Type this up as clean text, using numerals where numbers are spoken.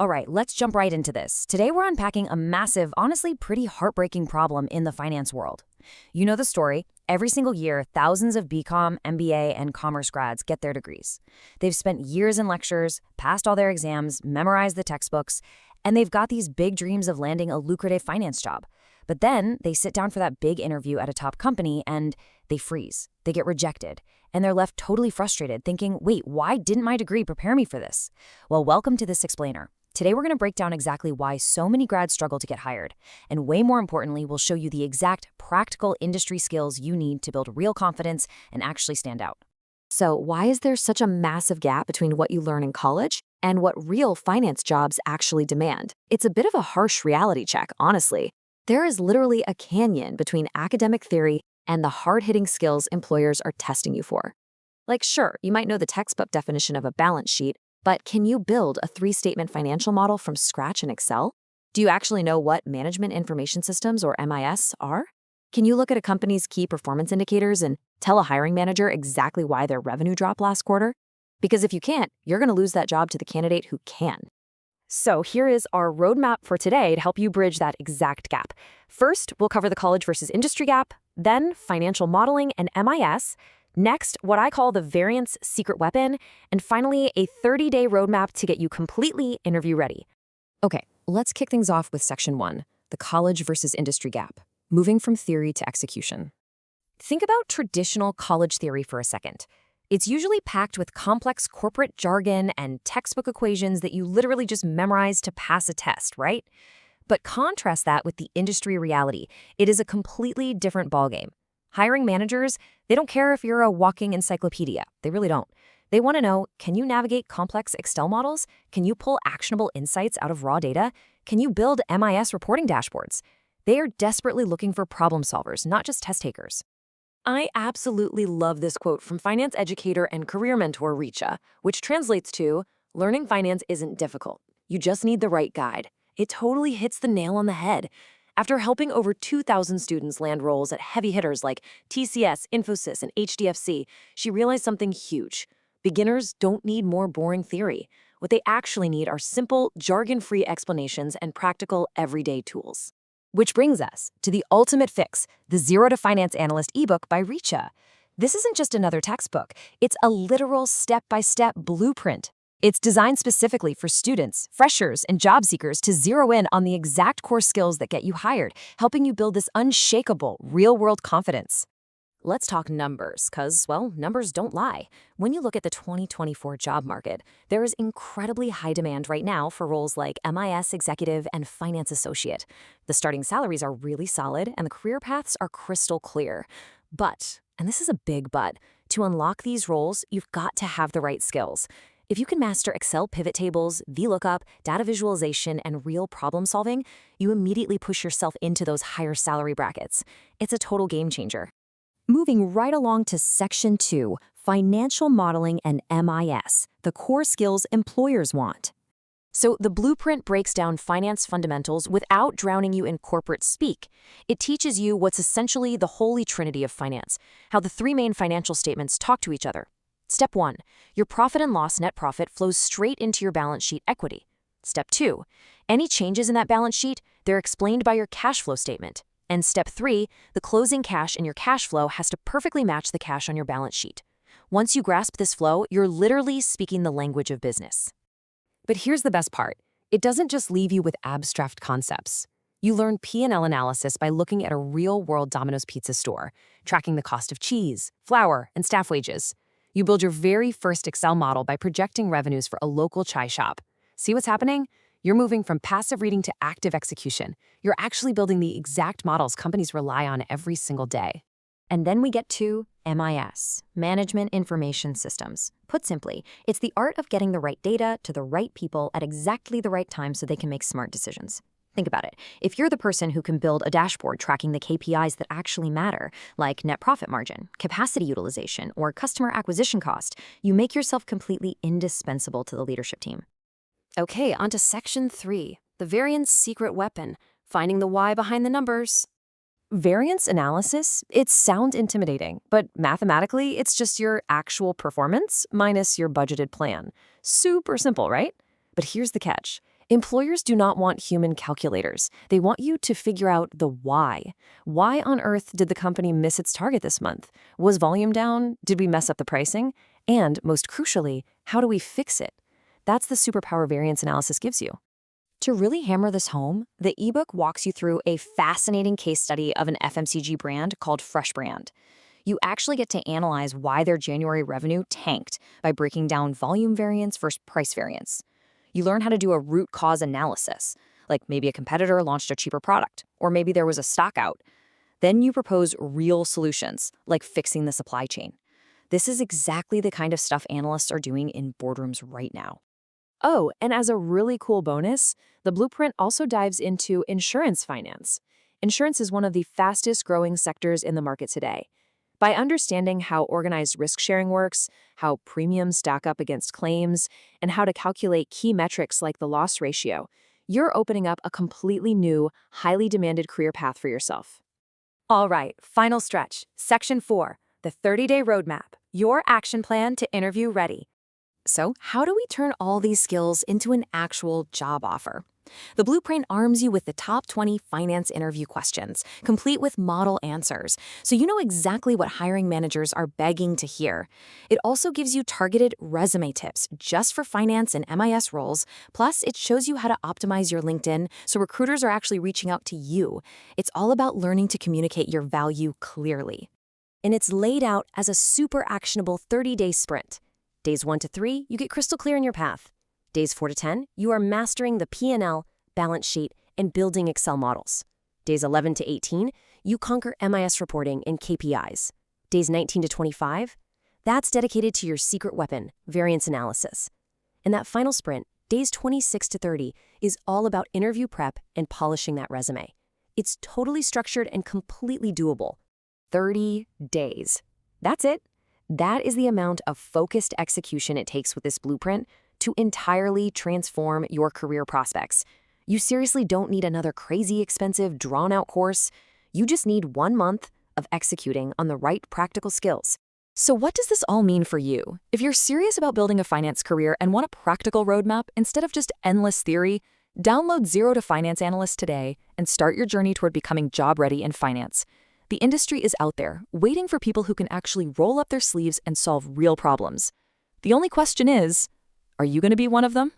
All right, let's jump right into this. Today we're unpacking a massive, honestly pretty heartbreaking problem in the finance world. You know the story. Every single year, thousands of BCom, MBA, and commerce grads get their degrees. They've spent years in lectures, passed all their exams, memorized the textbooks, and they've got these big dreams of landing a lucrative finance job. But then they sit down for that big interview at a top company and they freeze. They get rejected. And they're left totally frustrated, thinking, wait, why didn't my degree prepare me for this? Well, welcome to this explainer. Today we're going to break down exactly why so many grads struggle to get hired. And way more importantly, we'll show you the exact practical industry skills you need to build real confidence and actually stand out. So why is there such a massive gap between what you learn in college and what real finance jobs actually demand? It's a bit of a harsh reality check, honestly. There is literally a canyon between academic theory and the hard-hitting skills employers are testing you for. Like, sure, you might know the textbook definition of a balance sheet, but can you build a 3-statement financial model from scratch in Excel? Do you actually know what Management Information Systems, or MIS, are? Can you look at a company's key performance indicators and tell a hiring manager exactly why their revenue dropped last quarter? Because if you can't, you're going to lose that job to the candidate who can. So here is our roadmap for today to help you bridge that exact gap. First, we'll cover the college versus industry gap, then financial modeling and MIS, next, what I call the Variance secret weapon, and finally, a 30-day roadmap to get you completely interview ready. Okay, let's kick things off with Section 1, the college versus industry gap, moving from theory to execution. Think about traditional college theory for a second. It's usually packed with complex corporate jargon and textbook equations that you literally just memorize to pass a test, right? But contrast that with the industry reality. It is a completely different ballgame. Hiring managers, they don't care if you're a walking encyclopedia. They really don't. They want to know, can you navigate complex Excel models? Can you pull actionable insights out of raw data? Can you build MIS reporting dashboards? They are desperately looking for problem solvers, not just test takers. I absolutely love this quote from finance educator and career mentor Richa, which translates to, learning finance isn't difficult. You just need the right guide. It totally hits the nail on the head. After helping over 2,000 students land roles at heavy hitters like TCS, Infosys, and HDFC, she realized something huge. Beginners don't need more boring theory. What they actually need are simple, jargon-free explanations and practical, everyday tools. Which brings us to the ultimate fix, the Zero to Finance Analyst ebook by Richa. This isn't just another textbook. It's a literal step-by-step blueprint. It's designed specifically for students, freshers, and job seekers to zero in on the exact core skills that get you hired, helping you build this unshakable, real-world confidence. Let's talk numbers, because, well, numbers don't lie. When you look at the 2024 job market, there is incredibly high demand right now for roles like MIS executive and finance associate. The starting salaries are really solid, and the career paths are crystal clear. But, and this is a big but, to unlock these roles, you've got to have the right skills. If you can master Excel pivot tables, VLOOKUP, data visualization, and real problem solving, you immediately push yourself into those higher salary brackets. It's a total game changer. Moving right along to Section 2, Financial Modeling and MIS, the core skills employers want. So the blueprint breaks down finance fundamentals without drowning you in corporate speak. It teaches you what's essentially the holy trinity of finance, how the 3 main financial statements talk to each other. Step 1, your profit and loss net profit flows straight into your balance sheet equity. Step 2, any changes in that balance sheet, they're explained by your cash flow statement. And step 3, the closing cash in your cash flow has to perfectly match the cash on your balance sheet. Once you grasp this flow, you're literally speaking the language of business. But here's the best part. It doesn't just leave you with abstract concepts. You learn P&L analysis by looking at a real-world Domino's pizza store, tracking the cost of cheese, flour, and staff wages. You build your very first Excel model by projecting revenues for a local chai shop. See what's happening? You're moving from passive reading to active execution. You're actually building the exact models companies rely on every single day. And then we get to MIS, Management Information Systems. Put simply, it's the art of getting the right data to the right people at exactly the right time so they can make smart decisions. Think about it. If you're the person who can build a dashboard tracking the KPIs that actually matter, like net profit margin, capacity utilization, or customer acquisition cost, you make yourself completely indispensable to the leadership team. Okay, on to Section 3, the Variance secret weapon, finding the why behind the numbers. Variance analysis, it sounds intimidating, but mathematically, it's just your actual performance minus your budgeted plan. Super simple, right? But here's the catch. Employers do not want human calculators. They want you to figure out the why. Why on earth did the company miss its target this month? Was volume down? Did we mess up the pricing? And, most crucially, how do we fix it? That's the superpower variance analysis gives you. To really hammer this home, the ebook walks you through a fascinating case study of an FMCG brand called Fresh Brand. You actually get to analyze why their January revenue tanked by breaking down volume variance versus price variance. You learn how to do a root cause analysis, like maybe a competitor launched a cheaper product, or maybe there was a stock out. Then you propose real solutions, like fixing the supply chain. This is exactly the kind of stuff analysts are doing in boardrooms right now. Oh, and as a really cool bonus, the blueprint also dives into insurance finance. Insurance is one of the fastest growing sectors in the market today. By understanding how organized risk sharing works, how premiums stack up against claims, and how to calculate key metrics like the loss ratio, you're opening up a completely new, highly demanded career path for yourself. All right, final stretch. Section 4, the 30-day roadmap, your action plan to interview ready. So, how do we turn all these skills into an actual job offer? The blueprint arms you with the top 20 finance interview questions, complete with model answers, so you know exactly what hiring managers are begging to hear. It also gives you targeted resume tips just for finance and MIS roles, plus it shows you how to optimize your LinkedIn so recruiters are actually reaching out to you. It's all about learning to communicate your value clearly. And it's laid out as a super actionable 30-day sprint. Days 1 to 3, you get crystal clear in your path. Days 4 to 10, you are mastering the P&L, balance sheet, and building Excel models. Days 11 to 18, you conquer MIS reporting and KPIs. Days 19 to 25, that's dedicated to your secret weapon, variance analysis. And that final sprint, days 26 to 30, is all about interview prep and polishing that resume. It's totally structured and completely doable. 30 days. That's it. That is the amount of focused execution it takes with this blueprint to entirely transform your career prospects. You seriously don't need another crazy expensive, drawn-out course. You just need 1 month of executing on the right practical skills. So what does this all mean for you? If you're serious about building a finance career and want a practical roadmap instead of just endless theory, download Zero to Finance Analyst today and start your journey toward becoming job-ready in finance. The industry is out there, waiting for people who can actually roll up their sleeves and solve real problems. The only question is, are you going to be one of them?